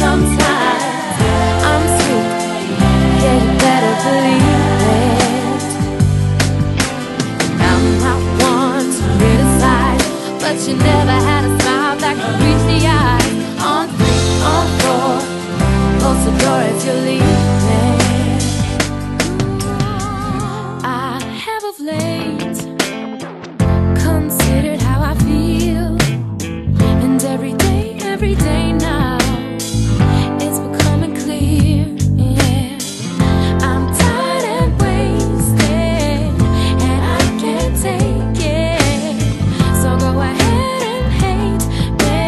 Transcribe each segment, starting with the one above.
sometimes. I'm sweet, yeah, you better believe it. I'm not one to criticize, but you never had a smile that could reach the eyes. On 3, on 4, close the door as you're leaving. I have of late considered how I feel, and every day now it's becoming clear, yeah. I'm tired and wasted, and I can't take it. So go ahead and hate me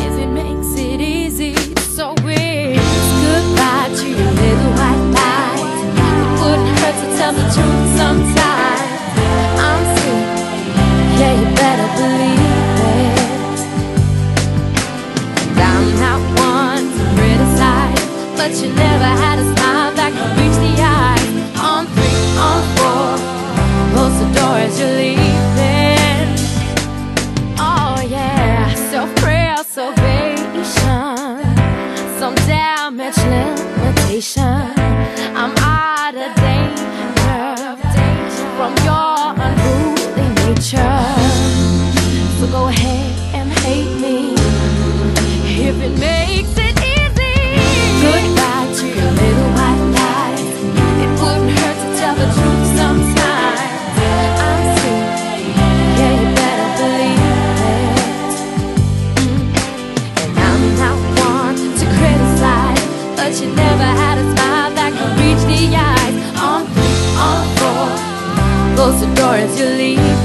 if it makes it easy. So it's goodbye to your little white lies. It wouldn't hurt to tell the truth sometimes. I'm sweet, yeah, you better believe it. And I'm not one to criticize, but you never had a smile that could reach the eyes. On 3, on 4, close the door as you're leaving. Oh yeah, self-preservation, some damage limitation. I'm out of danger from your unruly nature. So go ahead and hate me if it makes it easy. Goodbye to your little white lies. It wouldn't hurt to tell the truth sometimes. I'm sweet, yeah, you better believe it. And I'm not one to criticize, but you never had a smile that could reach the eyes. On 3, on 4, close the door as you leave.